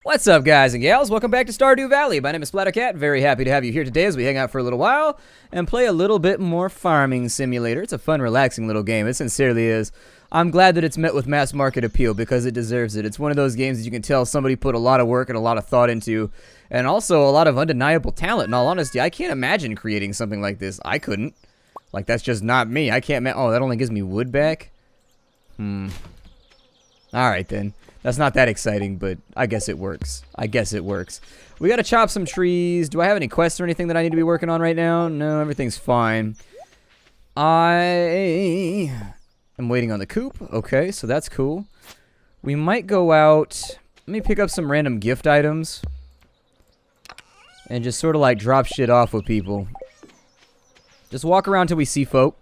What's up, guys and gals? Welcome back to Stardew Valley. My name is Splattercat. Very happy to have you here today as we hang out for a little while and play a little bit more Farming Simulator. It's a fun, relaxing little game. It sincerely is. I'm glad that it's met with mass market appeal because it deserves it. It's one of those games that you can tell somebody put a lot of work and a lot of thought into, and also a lot of undeniable talent. In all honesty, I can't imagine creating something like this. I couldn't. Like, that's just not me. I can't. Oh, that only gives me wood back? Alright then. That's not that exciting, but I guess it works. We gotta chop some trees. Do I have any quests or anything that I need to be working on right now? No, everything's fine. I am waiting on the coop. Okay, so that's cool. We might go out. Let me pick up some random gift items. And just sort of like drop shit off with people. Just walk around till we see folk.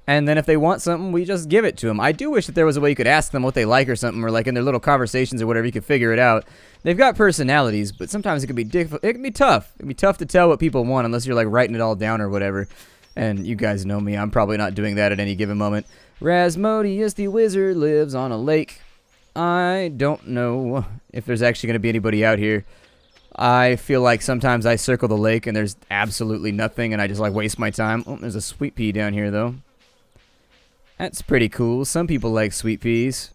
And then if they want something, we just give it to them. I do wish that there was a way you could ask them what they like or something, or like in their little conversations or whatever, you could figure it out. They've got personalities, but sometimes it can be it can be tough. It can be tough to tell what people want unless you're like writing it all down or whatever. And you guys know me, I'm probably not doing that at any given moment. Rasmodius the wizard lives on a lake. I don't know if there's actually going to be anybody out here. I feel like sometimes I circle the lake and there's absolutely nothing and I just like waste my time. Oh, there's a sweet pea down here though. That's pretty cool. Some people like sweet peas.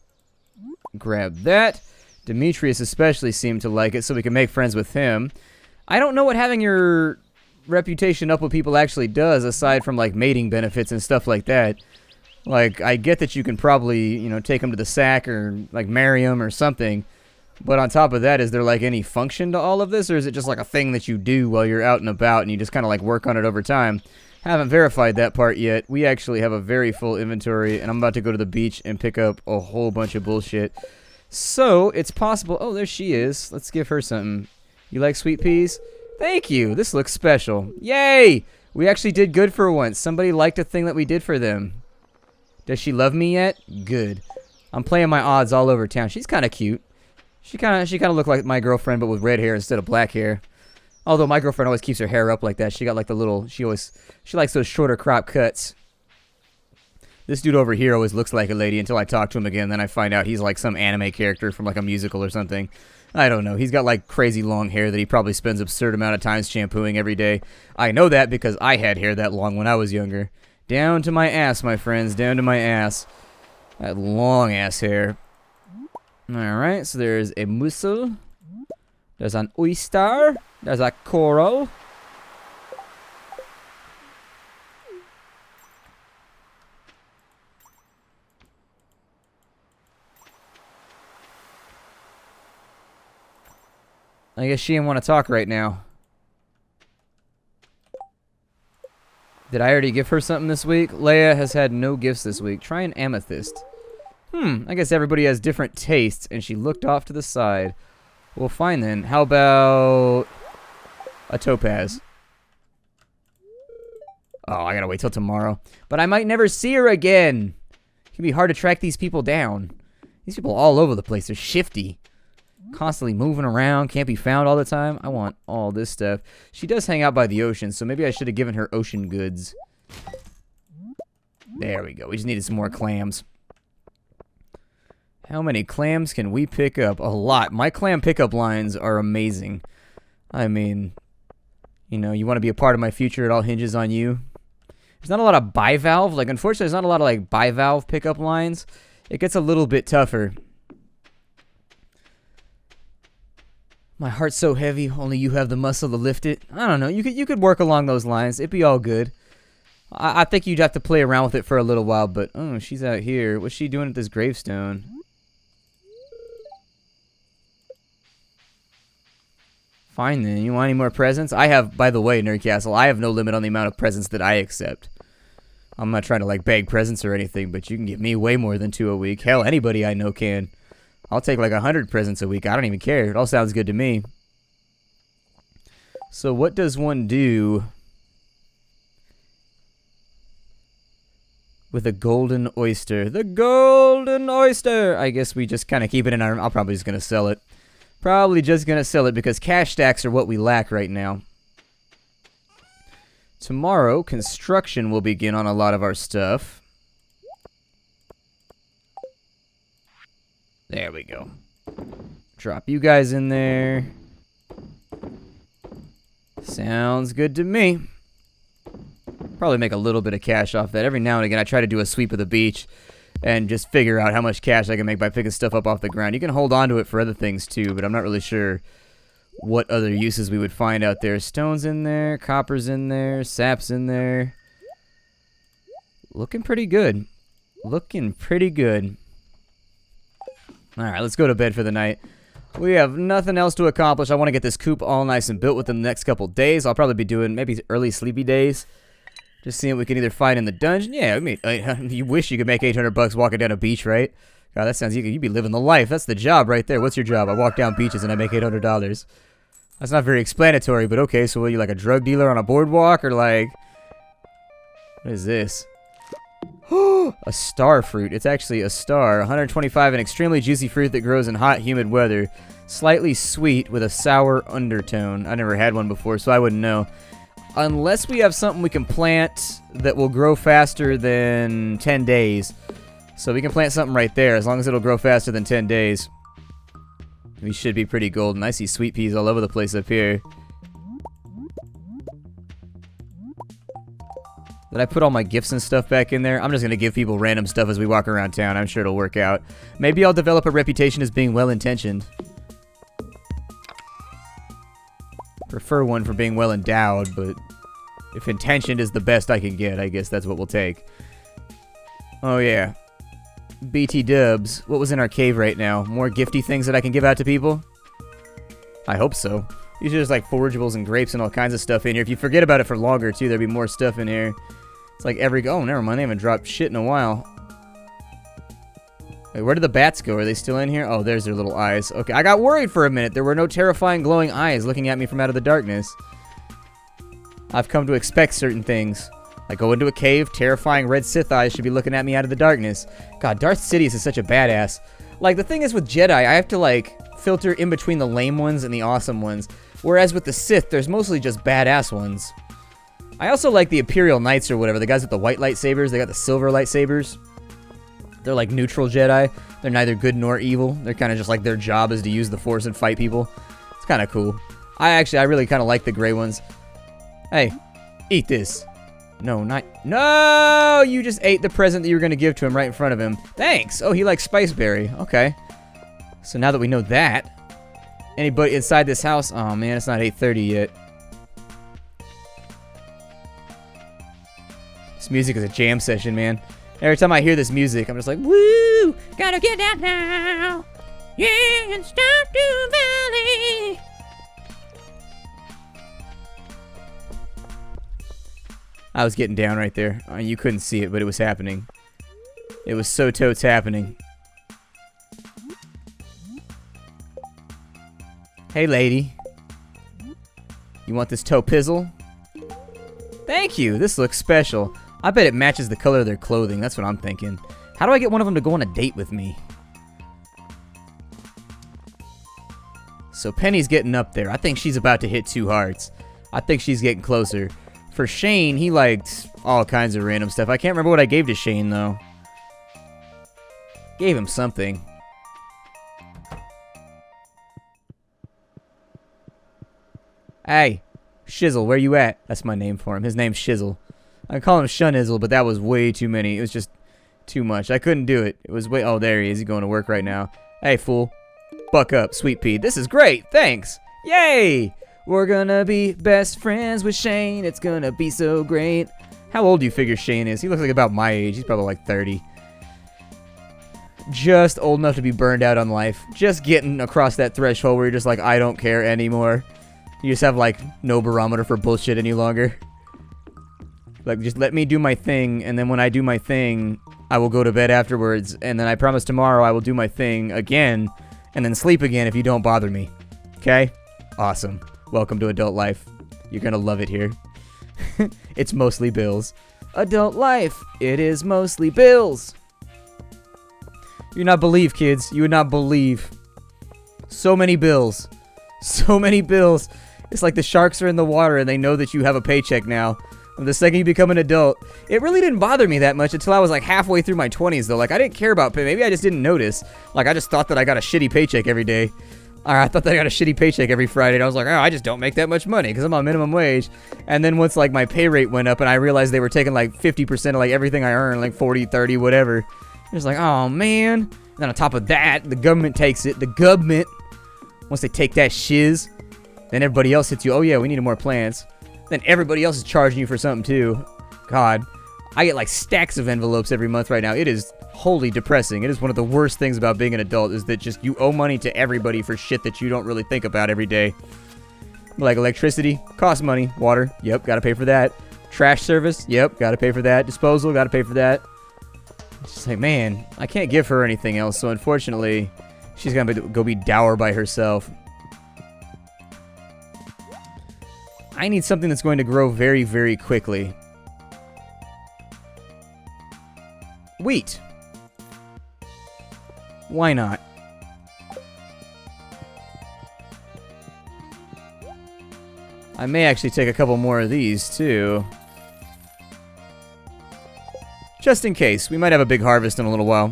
Grab that. Demetrius especially seemed to like it, so we can make friends with him. I don't know what having your reputation up with people actually does, aside from, like, mating benefits and stuff like that. Like, I get that you can probably, you know, take them to the sack or, like, marry them or something. But on top of that, is there, like, any function to all of this? Or is it just, like, a thing that you do while you're out and about and you just kind of, like, work on it over time? Haven't verified that part yet. We actually have a very full inventory, and I'm about to go to the beach and pick up a whole bunch of bullshit. So, it's possible... Oh, there she is. Let's give her something. You like sweet peas? Thank you. This looks special. Yay! We actually did good for once. Somebody liked a thing that we did for them. Does she love me yet? Good. I'm playing my odds all over town. She's kind of cute. She kind of looked like my girlfriend, but with red hair instead of black hair. Although my girlfriend always keeps her hair up like that. She got like the little, she likes those shorter crop cuts. This dude over here always looks like a lady until I talk to him again. Then I find out he's like some anime character from like a musical or something. I don't know. He's got like crazy long hair that he probably spends absurd amount of times shampooing every day. I know that because I had hair that long when I was younger. Down to my ass, my friends. Down to my ass. That long ass hair. Alright, so there's a mussel. There's an oyster. There's a coral. I guess she didn't want to talk right now. Did I already give her something this week? Leia has had no gifts this week. Try an amethyst. I guess everybody has different tastes, and she looked off to the side. Well, fine then. How about a topaz? Oh, I gotta wait till tomorrow. But I might never see her again. It can be hard to track these people down. These people are all over the place. They're shifty. Constantly moving around. Can't be found all the time. I want all this stuff. She does hang out by the ocean, so maybe I should have given her ocean goods. There we go. We just needed some more clams. How many clams can we pick up? A lot. My clam pickup lines are amazing. I mean, you know, you want to be a part of my future, it all hinges on you. There's not a lot of bivalve. Like, unfortunately, there's not a lot of, like, bivalve pickup lines. It gets a little bit tougher. My heart's so heavy, only you have the muscle to lift it. I don't know. You could work along those lines. It'd be all good. I think you'd have to play around with it for a little while, but, oh, she's out here. What's she doing at this gravestone? Fine then. You want any more presents? I have, by the way, Nerdcastle, I have no limit on the amount of presents that I accept. I'm not trying to, like, beg presents or anything, but you can give me way more than 2 a week. Hell, anybody I know can. I'll take, like, 100 presents a week. I don't even care. It all sounds good to me. So what does one do with a golden oyster? The golden oyster! I guess we just kind of keep it in our... I'm probably just going to sell it. Probably just going to sell it because cash stacks are what we lack right now. Tomorrow, construction will begin on a lot of our stuff. There we go. Drop you guys in there. Sounds good to me. Probably make a little bit of cash off that. Every now and again, I try to do a sweep of the beach and just figure out how much cash I can make by picking stuff up off the ground. You can hold on to it for other things too, but I'm not really sure what other uses we would find out there. Stone's in there, copper's in there, sap's in there. Looking pretty good. Looking pretty good. Alright, let's go to bed for the night. We have nothing else to accomplish. I want to get this coop all nice and built within the next couple days. I'll probably be doing maybe early sleepy days. Just seeing what we can either find in the dungeon. Yeah, I mean, you wish you could make 800 bucks walking down a beach, right? God, that sounds, you'd be living the life. That's the job right there. What's your job? I walk down beaches and I make $800. That's not very explanatory, but okay. So what, are you like a drug dealer on a boardwalk, or like, what is this? A star fruit. It's actually a star. 125, an extremely juicy fruit that grows in hot, humid weather. Slightly sweet with a sour undertone. I never had one before, so I wouldn't know. Unless we have something we can plant that will grow faster than 10 days. So we can plant something right there. As long as it'll grow faster than 10 days. We should be pretty golden. I see sweet peas all over the place up here. Did I put all my gifts and stuff back in there? I'm just going to give people random stuff as we walk around town. I'm sure it'll work out. Maybe I'll develop a reputation as being well-intentioned. Prefer one for being well-endowed, but if intentioned is the best I can get, I guess that's what we'll take. Oh, yeah. BT dubs. What was in our cave right now? More gifty things that I can give out to people? I hope so. Usually there's like forageables and grapes and all kinds of stuff in here. If you forget about it for longer, too, there'll be more stuff in here. It's like every... Oh, never mind. They haven't dropped shit in a while. Wait, where did the bats go? Are they still in here? Oh, there's their little eyes. Okay, I got worried for a minute. There were no terrifying glowing eyes looking at me from out of the darkness. I've come to expect certain things. I go into a cave, terrifying red Sith eyes should be looking at me out of the darkness. God, Darth Sidious is such a badass. Like, the thing is with Jedi, I have to, like, filter in between the lame ones and the awesome ones. Whereas with the Sith, there's mostly just badass ones. I also like the Imperial Knights or whatever, the guys with the white lightsabers. They got the silver lightsabers. They're like neutral Jedi. They're neither good nor evil. They're kind of just like their job is to use the Force and fight people. It's kind of cool. I really kind of like the gray ones. Hey, eat this. No, not... No! You just ate the present that you were going to give to him right in front of him. Thanks! Oh, he likes spiceberry. Okay. So now that we know that... Anybody inside this house? Oh, man, it's not 8:30 yet. This music is a jam session, man. Every time I hear this music, I'm just like, woo! Gotta get down now! Yeah, in Stardew Valley! I was getting down right there. You couldn't see it, but it was happening. It was so totes happening. Hey, lady. You want this toe pizzle? Thank you. This looks special. I bet it matches the color of their clothing. That's what I'm thinking. How do I get one of them to go on a date with me? So Penny's getting up there. I think she's about to hit 2 hearts. I think she's getting closer. For Shane, he liked all kinds of random stuff. I can't remember what I gave to Shane, though. Gave him something. Hey, Shizzle, where you at? That's my name for him. His name's Shizzle. I call him Shunizzle, but that was way too many. It was just too much. I couldn't do it. It was way... Oh, there he is. He's going to work right now. Hey, fool. Buck up, sweet pea. This is great. Thanks. Yay! We're gonna be best friends with Shane. It's gonna be so great. How old do you figure Shane is? He looks like about my age. He's probably like 30. Just old enough to be burned out on life. Just getting across that threshold where you're just like, I don't care anymore. You just have like no barometer for bullshit any longer. Like, just let me do my thing, and then when I do my thing, I will go to bed afterwards, and then I promise tomorrow I will do my thing again, and then sleep again if you don't bother me. Okay? Awesome. Welcome to adult life. You're gonna love it here. It's mostly bills. Adult life. It is mostly bills. You would not believe, kids. You would not believe. So many bills. So many bills. It's like the sharks are in the water and they know that you have a paycheck now. And the second you become an adult. It really didn't bother me that much until I was like halfway through my 20s though. Like I didn't care about pay. Maybe I just didn't notice. Like I just thought that I got a shitty paycheck every day. I thought that I got a shitty paycheck every Friday, and I was like, oh, I just don't make that much money because I'm on minimum wage. And then once like my pay rate went up and I realized they were taking like 50% of like everything I earn, like 40, 30, whatever. It was like, oh man. And then on top of that, the government takes it. The government, once they take that shiz, then everybody else hits you. Oh yeah, we needed more plants. Then everybody else is charging you for something too. God, I get like stacks of envelopes every month right now. It is wholly depressing. It is one of the worst things about being an adult is that just you owe money to everybody for shit that you don't really think about every day. Like electricity, costs money. Water, yep, gotta pay for that. Trash service, yep, gotta pay for that. Disposal, gotta pay for that. It's just like, man, I can't give her anything else, so unfortunately, she's gonna go be dour by herself. I need something that's going to grow very, very quickly. Wheat. Why not? I may actually take a couple more of these, too. Just in case. We might have a big harvest in a little while.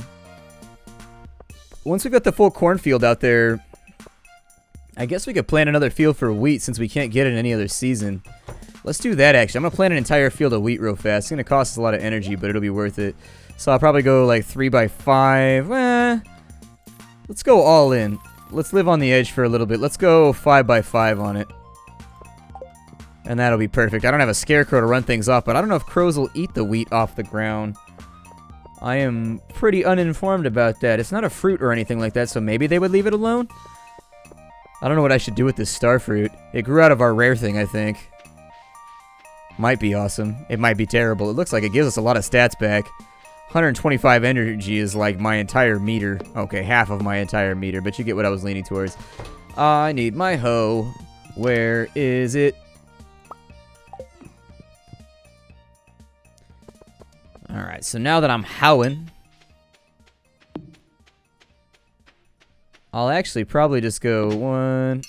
Once we've got the full cornfield out there, I guess we could plant another field for wheat since we can't get it in any other season. Let's do that, actually. I'm going to plant an entire field of wheat real fast. It's going to cost us a lot of energy, but it'll be worth it. So I'll probably go like 3x5. Let's go all in. Let's live on the edge for a little bit. Let's go 5x5 on it. And that'll be perfect. I don't have a scarecrow to run things off, but I don't know if crows will eat the wheat off the ground. I am pretty uninformed about that. It's not a fruit or anything like that, so maybe they would leave it alone? I don't know what I should do with this star fruit. It grew out of our rare thing, I think. Might be awesome. It might be terrible. It looks like it gives us a lot of stats back. 125 energy is like my entire meter. Okay, half of my entire meter, but you get what I was leaning towards. I need my hoe. Where is it? Alright, so now that I'm howing, I'll actually probably just go 1,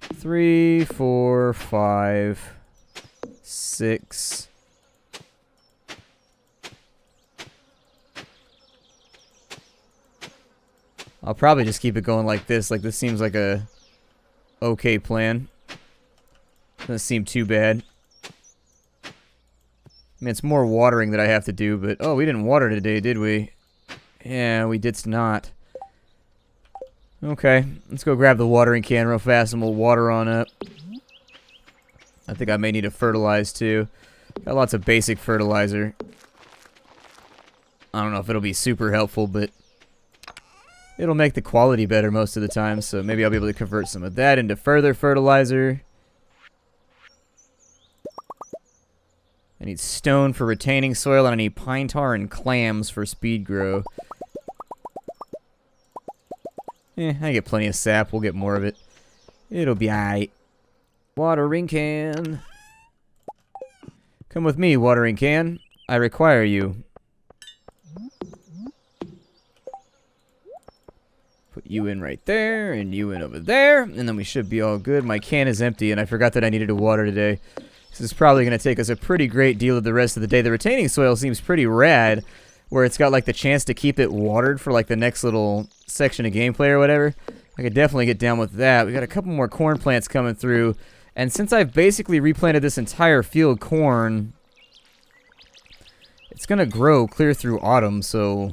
3, 4, 5, 6. I'll probably just keep it going like this. Like, this seems like a okay plan. Doesn't seem too bad. I mean, it's more watering that I have to do, but... Oh, we didn't water today, did we? Yeah, we did not. Okay, let's go grab the watering can real fast and we'll water on up. I think I may need to fertilize, too. Got lots of basic fertilizer. I don't know if it'll be super helpful, but... it'll make the quality better most of the time, so maybe I'll be able to convert some of that into further fertilizer. I need stone for retaining soil, and I need pine tar and clams for speed grow. I get plenty of sap. We'll get more of it. It'll be aight. Watering can. Come with me, watering can. I require you. Put you in right there, and you in over there, and then we should be all good. My can is empty, and I forgot that I needed to water today. This is probably going to take us a pretty great deal of the rest of the day. The retaining soil seems pretty rad, where it's got like the chance to keep it watered for like the next little section of gameplay or whatever. I could definitely get down with that. We got a couple more corn plants coming through, and since I've basically replanted this entire field corn, it's going to grow clear through autumn, so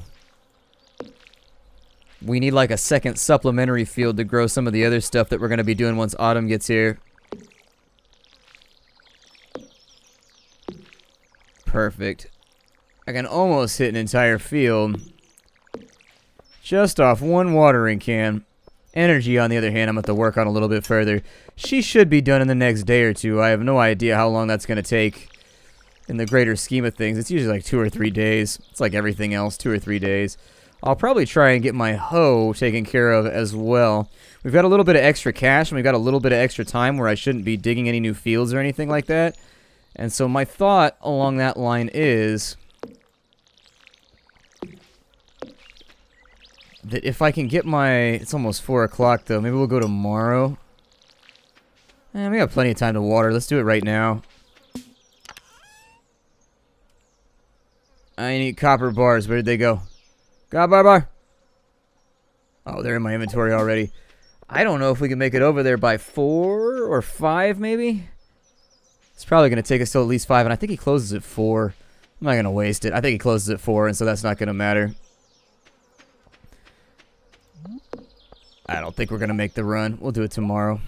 we need like a second supplementary field to grow some of the other stuff that we're going to be doing once autumn gets here. Perfect. I can almost hit an entire field just off one watering can. Energy, on the other hand, I'm going to have to work on a little bit further. She should be done in the next day or two. I have no idea how long that's going to take in the greater scheme of things. It's usually like 2 or 3 days. It's like everything else, 2 or 3 days. I'll probably try and get my hoe taken care of as well. We've got a little bit of extra cash, and we've got a little bit of extra time where I shouldn't be digging any new fields or anything like that. And so my thought along that line is that if I can get my... It's almost 4 o'clock, though. Maybe we'll go tomorrow. We got plenty of time to water. Let's do it right now. I need copper bars. Where did they go? Copper bar. Oh, they're in my inventory already. I don't know if we can make it over there by 4 or 5, maybe. It's probably going to take us till at least 5, and I think he closes at 4. I'm not going to waste it. I think he closes at 4, and so that's not going to matter. I don't think we're going to make the run. We'll do it tomorrow.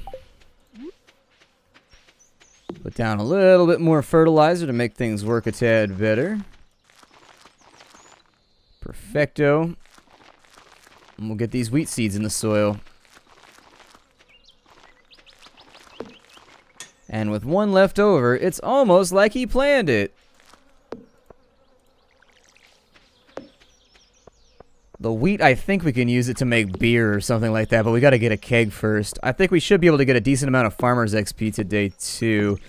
Put down a little bit more fertilizer to make things work a tad better. Perfecto. And we'll get these wheat seeds in the soil. And with one left over, it's almost like he planned it. The wheat, I think we can use it to make beer or something like that, but we got to get a keg first. I think we should be able to get a decent amount of farmer's XP today, too.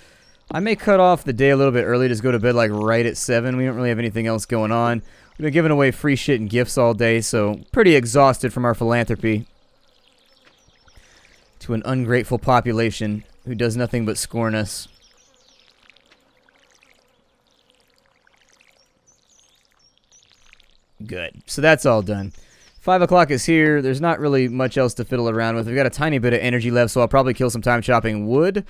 I may cut off the day a little bit early, just go to bed like right at 7. We don't really have anything else going on. We've been giving away free shit and gifts all day, so pretty exhausted from our philanthropy. To an ungrateful population who does nothing but scorn us. Good. So that's all done. 5 o'clock is here. There's not really much else to fiddle around with. We've got a tiny bit of energy left, so I'll probably kill some time chopping wood.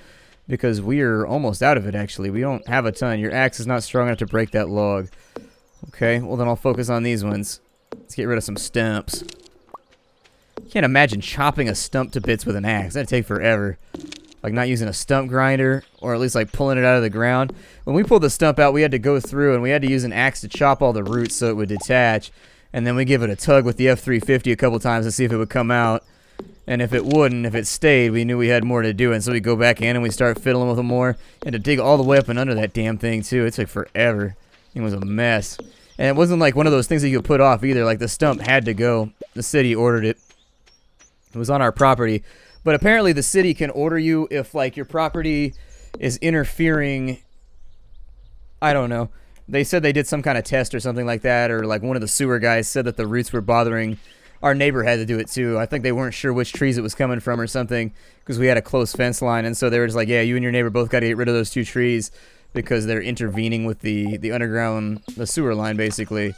Because we're almost out of it, actually. We don't have a ton. Your axe is not strong enough to break that log. Okay, well then I'll focus on these ones. Let's get rid of some stumps. Can't imagine chopping a stump to bits with an axe. That'd take forever. Like not using a stump grinder, or at least like pulling it out of the ground. When we pulled the stump out, we had to go through and we had to use an axe to chop all the roots so it would detach. And then we give it a tug with the F350 a couple times to see if it would come out. And if it wouldn't, if it stayed, we knew we had more to do. And so we go back in and we start fiddling with them more. And to dig all the way up and under that damn thing too. It took forever. It was a mess. And it wasn't like one of those things that you could put off either. Like the stump had to go. The city ordered it. It was on our property. But apparently the city can order you if like your property is interfering. I don't know. They said they did some kind of test or something like that. Or like one of the sewer guys said that the roots were bothering. Our neighbor had to do it too. I think they weren't sure which trees it was coming from or something because we had a close fence line. And so they were just like, yeah, you and your neighbor both got to get rid of those 2 trees because they're intervening with the underground, the sewer line basically.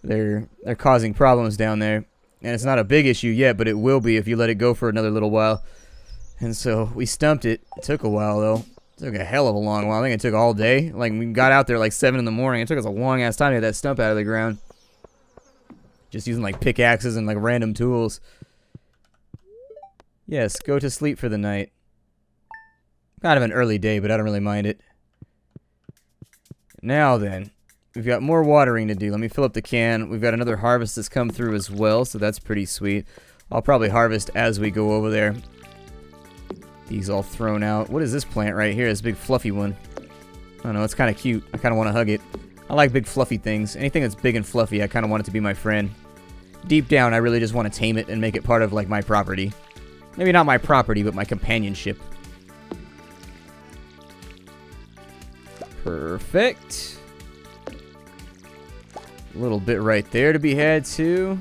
They're causing problems down there. And it's not a big issue yet, but it will be if you let it go for another little while. And so we stumped it. It took a while though. It took a hell of a long while. I think it took all day. Like we got out there like 7 in the morning. It took us a long ass time to get that stump out of the ground. Just using like pickaxes and like random tools. Yes, go to sleep for the night. Kind of an early day, but I don't really mind it. Now then, we've got more watering to do. Let me fill up the can. We've got another harvest that's come through as well, so that's pretty sweet. I'll probably harvest as we go over there. These all thrown out. What is this plant right here? This big fluffy one. I don't know, it's kind of cute. I kind of want to hug it. I like big fluffy things. Anything that's big and fluffy, I kind of want it to be my friend. Deep down, I really just want to tame it and make it part of, like, my property. Maybe not my property, but my companionship. Perfect. A little bit right there to be had, too.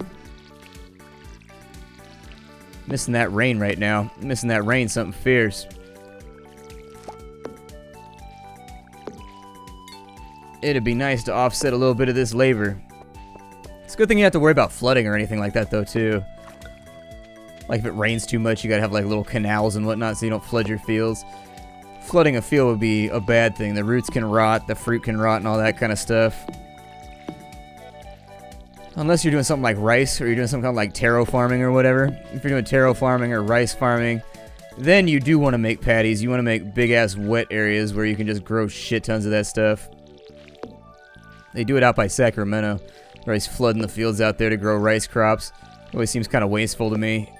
Missing that rain right now. Missing that rain, something fierce. It'd be nice to offset a little bit of this labor. It's a good thing you have to worry about flooding or anything like that, though, too. Like, if it rains too much, you gotta have, like, little canals and whatnot so you don't flood your fields. Flooding a field would be a bad thing. The roots can rot, the fruit can rot, and all that kind of stuff. Unless you're doing something like rice, or you're doing some kind of, like, taro farming or whatever. If you're doing taro farming or rice farming, then you do want to make patties. You want to make big-ass wet areas where you can just grow shit tons of that stuff. They do it out by Sacramento. They're always flooding the fields out there to grow rice crops. It always seems kind of wasteful to me.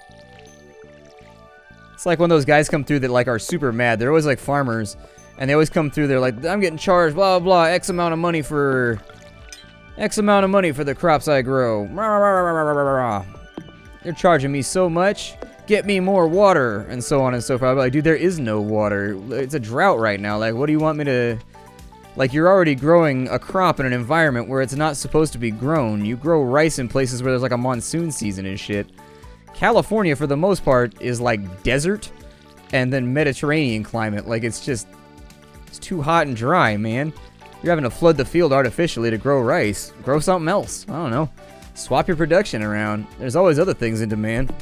It's like when those guys come through that like are super mad. They're always like farmers, and they always come through. They're like, I'm getting charged, blah blah, X amount of money for the crops I grow. They're charging me so much. Get me more water, and so on and so forth. I'm like, dude, there is no water. It's a drought right now. Like, what do you want me to? Like, you're already growing a crop in an environment where it's not supposed to be grown. You grow rice in places where there's like a monsoon season and shit. California, for the most part, is like desert and then Mediterranean climate. Like, it's just, it's too hot and dry, man. You're having to flood the field artificially to grow rice. Grow something else. I don't know. Swap your production around. There's always other things in demand.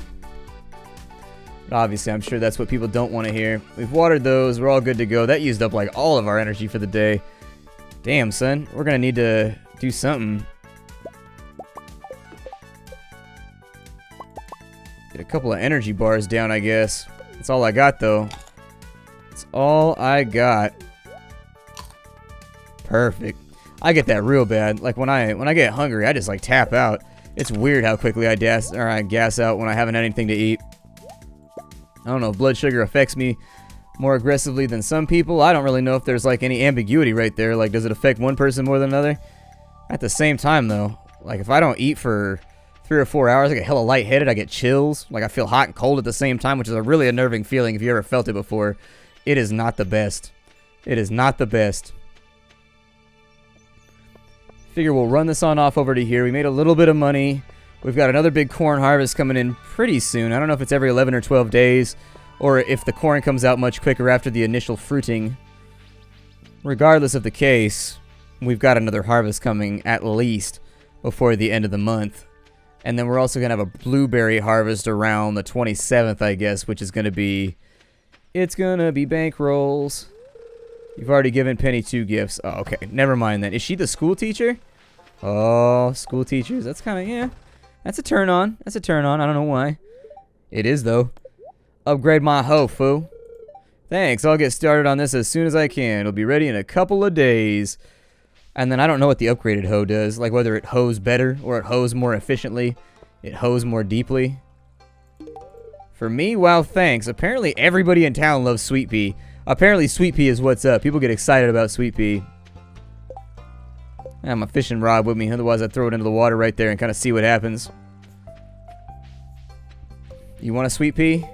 But obviously, I'm sure that's what people don't want to hear. We've watered those. We're all good to go. That used up like all of our energy for the day. Damn, son. We're going to need to do something. Get a couple of energy bars down, I guess. That's all I got, though. That's all I got. Perfect. I get that real bad. Like when I get hungry, I just like tap out. It's weird how quickly I gas out when I haven't had anything to eat. I don't know if blood sugar affects me more aggressively than some people. I don't really know if there's like any ambiguity right there. Like, does it affect one person more than another? At the same time, though, like if I don't eat for 3 or 4 hours, I get hella lightheaded. I get chills. Like I feel hot and cold at the same time, which is a really unnerving feeling if you ever felt it before. It is not the best. It is not the best. Figure we'll run this on off over to here. We made a little bit of money. We've got another big corn harvest coming in pretty soon. I don't know if it's every 11 or 12 days or if the corn comes out much quicker after the initial fruiting. Regardless of the case, we've got another harvest coming at least before the end of the month. And then we're also going to have a blueberry harvest around the 27th, I guess, which is going to be... It's going to be bankrolls. You've already given Penny 2 gifts. Oh, okay. Never mind then. Is she the school teacher? Oh, school teachers. That's kind of, yeah. That's a turn on. That's a turn on. I don't know why. It is, though. Upgrade my hoe, foo. Thanks. I'll get started on this as soon as I can. It'll be ready in a couple of days. And then I don't know what the upgraded hoe does. Like whether it hoes better or it hoes more efficiently. It hoes more deeply. For me, wow, thanks. Apparently everybody in town loves Sweet Pea. Apparently Sweet Pea is what's up. People get excited about Sweet Pea. I have my fishing rod with me. Otherwise I'd throw it into the water right there and kind of see what happens. You want a Sweet Pea?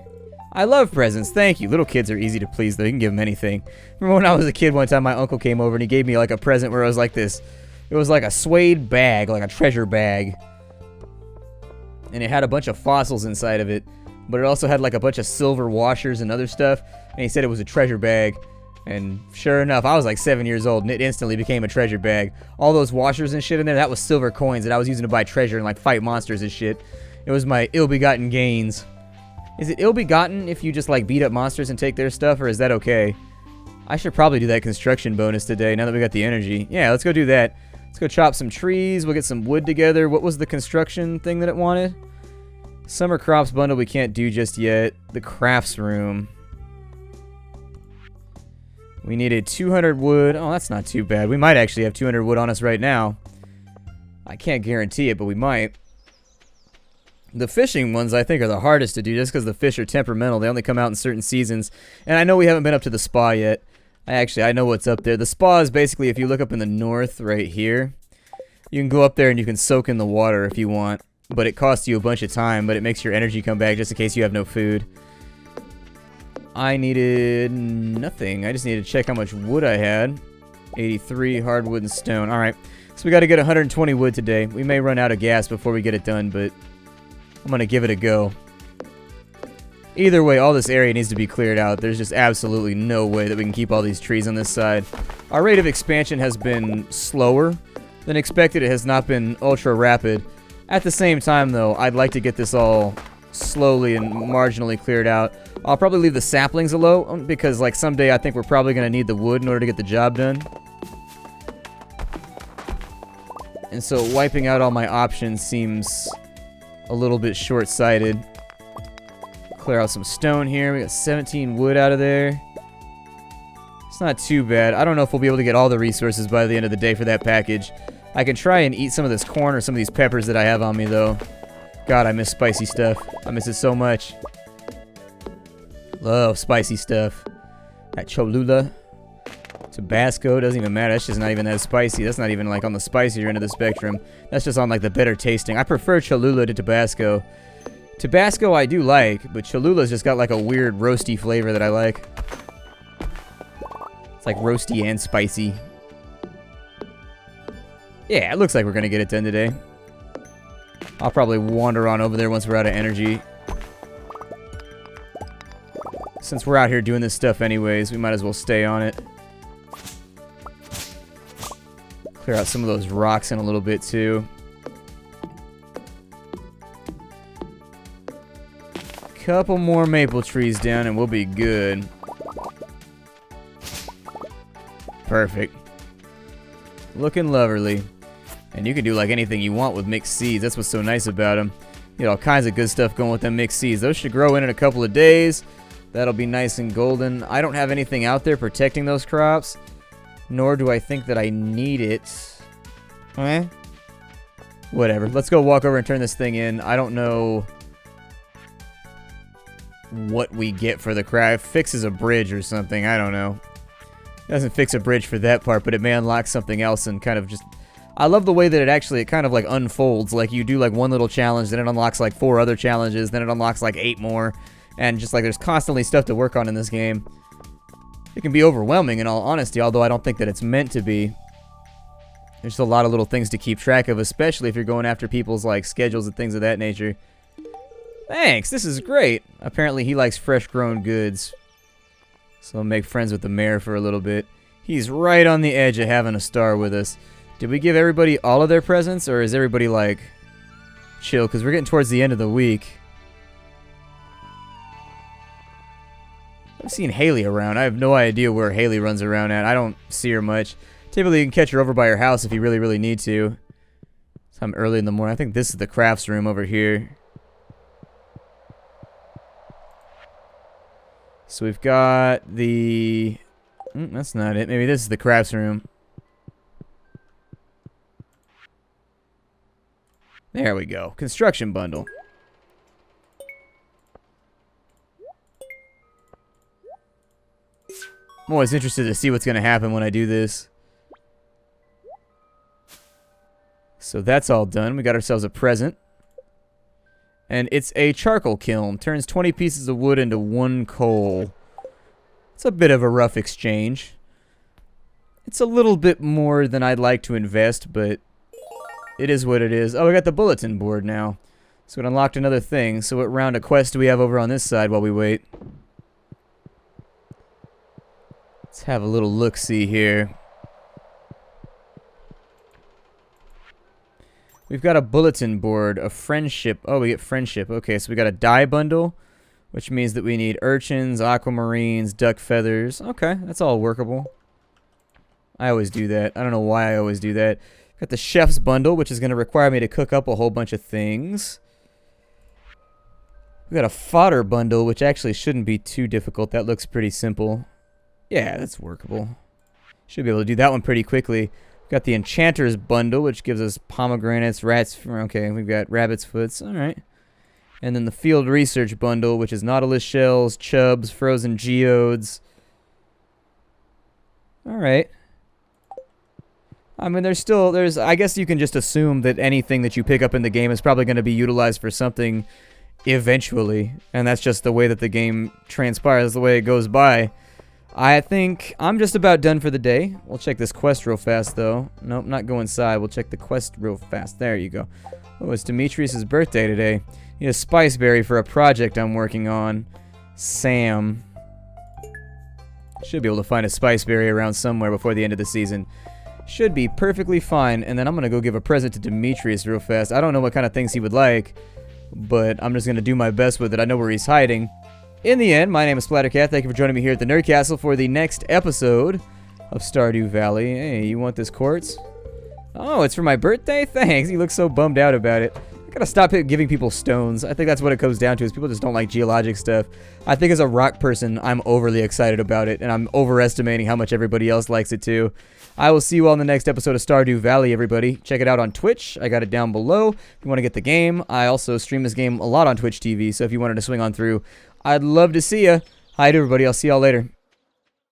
I love presents. Thank you. Little kids are easy to please, though. You can give them anything. Remember when I was a kid one time, my uncle came over and he gave me like a present where it was like this. It was like a suede bag, like a treasure bag. And it had a bunch of fossils inside of it. But it also had like a bunch of silver washers and other stuff. And he said it was a treasure bag. And sure enough, I was like 7 years old and it instantly became a treasure bag. All those washers and shit in there, that was silver coins that I was using to buy treasure and like fight monsters and shit. It was my ill-begotten gains. Is it ill-begotten if you just like beat up monsters and take their stuff, or is that okay? I should probably do that construction bonus today now that we got the energy. Yeah, let's go do that. Let's go chop some trees. We'll get some wood together. What was the construction thing that it wanted? Summer crops bundle we can't do just yet. The crafts room. We needed 200 wood. Oh, that's not too bad. We might actually have 200 wood on us right now. I can't guarantee it, but we might. The fishing ones, I think, are the hardest to do just because the fish are temperamental. They only come out in certain seasons. And I know we haven't been up to the spa yet. I know what's up there. The spa is basically, if you look up in the north right here, you can go up there and you can soak in the water if you want. But it costs you a bunch of time, but it makes your energy come back just in case you have no food. I needed nothing. I just needed to check how much wood I had. 83 hardwood and stone. Alright, so we got to get 120 wood today. We may run out of gas before we get it done, but I'm going to give it a go. Either way, all this area needs to be cleared out. There's just absolutely no way that we can keep all these trees on this side. Our rate of expansion has been slower than expected. It has not been ultra rapid. At the same time, though, I'd like to get this all slowly and marginally cleared out. I'll probably leave the saplings alone because, like, someday I think we're probably going to need the wood in order to get the job done. And so wiping out all my options seems a little bit short-sighted. Clear out some stone here. We got 17 wood out of there. It's not too bad. I don't know if we'll be able to get all the resources by the end of the day for that package. I can try and eat some of this corn or some of these peppers that I have on me, though. God, I miss spicy stuff. I miss it so much. Love spicy stuff. That Cholula. Tabasco doesn't even matter. That's just not even that spicy. That's not even like on the spicier end of the spectrum. That's just on like the better tasting. I prefer Cholula to Tabasco. Tabasco I do like, but Cholula's just got like a weird roasty flavor that I like. It's like roasty and spicy. Yeah, it looks like we're gonna get it done today. I'll probably wander on over there once we're out of energy. Since we're out here doing this stuff anyways, we might as well stay on it. Clear out some of those rocks in a little bit too. Couple more maple trees down and we'll be good. Perfect. Looking lovely. And you can do like anything you want with mixed seeds. That's what's so nice about them. You know, all kinds of good stuff going with them mixed seeds. Those should grow in a couple of days. That'll be nice and golden. I don't have anything out there protecting those crops. Nor do I think that I need it. Whatever. Let's go walk over and turn this thing in. I don't know what we get for the crab. Fixes a bridge or something. I don't know. Doesn't fix a bridge for that part, but it may unlock something else and kind of just... I love the way that it kind of like unfolds. Like you do like one little challenge, then it unlocks like 4 other challenges, then it unlocks like 8 more. And just like there's constantly stuff to work on in this game. It can be overwhelming in all honesty, although I don't think that it's meant to be. There's a lot of little things to keep track of, especially if you're going after people's like schedules and things of that nature. Thanks, this is great. Apparently he likes fresh grown goods. So I'll make friends with the mayor for a little bit. He's right on the edge of having a star with us. Did we give everybody all of their presents, or is everybody like chill? Because we're getting towards the end of the week. I've seen Haley around. I have no idea where Haley runs around at. I don't see her much. Typically, you can catch her over by her house if you really, really need to. Sometime early in the morning. I think this is the crafts room over here. So we've got the... that's not it. Maybe this is the crafts room. There we go. Construction bundle. I'm always interested to see what's going to happen when I do this. So that's all done. We got ourselves a present. And it's a charcoal kiln. Turns 20 pieces of wood into 1 coal. It's a bit of a rough exchange. It's a little bit more than I'd like to invest, but it is what it is. Oh, we got the bulletin board now. So it unlocked another thing. So what round of quest do we have over on this side while we wait? Let's have a little look-see here. We've got a bulletin board, a friendship. Oh, we get friendship. Okay, so we got a dye bundle, which means that we need urchins, aquamarines, duck feathers. Okay, that's all workable. I always do that. I don't know why I always do that. Got the chef's bundle, which is going to require me to cook up a whole bunch of things. We got a fodder bundle, which actually shouldn't be too difficult. That looks pretty simple. Yeah, that's workable. Should be able to do that one pretty quickly. Got the Enchanter's bundle, which gives us pomegranates, rats. Okay, we've got rabbit's foots. All right. And then the Field Research bundle, which is nautilus shells, chubs, frozen geodes. All right. I mean, I guess you can just assume that anything that you pick up in the game is probably going to be utilized for something eventually. And that's just the way that the game transpires, the way it goes by. I think I'm just about done for the day. We'll check this quest real fast, though. Nope, not go inside. We'll check the quest real fast. There you go. Oh, it's Demetrius' birthday today. Need a spice berry for a project I'm working on. Sam. Should be able to find a spice berry around somewhere before the end of the season. Should be perfectly fine. And then I'm going to go give a present to Demetrius real fast. I don't know what kind of things he would like, but I'm just going to do my best with it. I know where he's hiding. In the end, my name is Splattercat. Thank you for joining me here at the Nerd Castle for the next episode of Stardew Valley. Hey, you want this quartz? Oh, it's for my birthday? Thanks. You look so bummed out about it. I gotta stop giving people stones. I think that's what it comes down to, is people just don't like geologic stuff. I think as a rock person, I'm overly excited about it, and I'm overestimating how much everybody else likes it too. I will see you all in the next episode of Stardew Valley, everybody. Check it out on Twitch. I got it down below if you want to get the game. I also stream this game a lot on Twitch TV, so if you wanted to swing on through, I'd love to see ya. Hi to everybody. I'll see y'all later.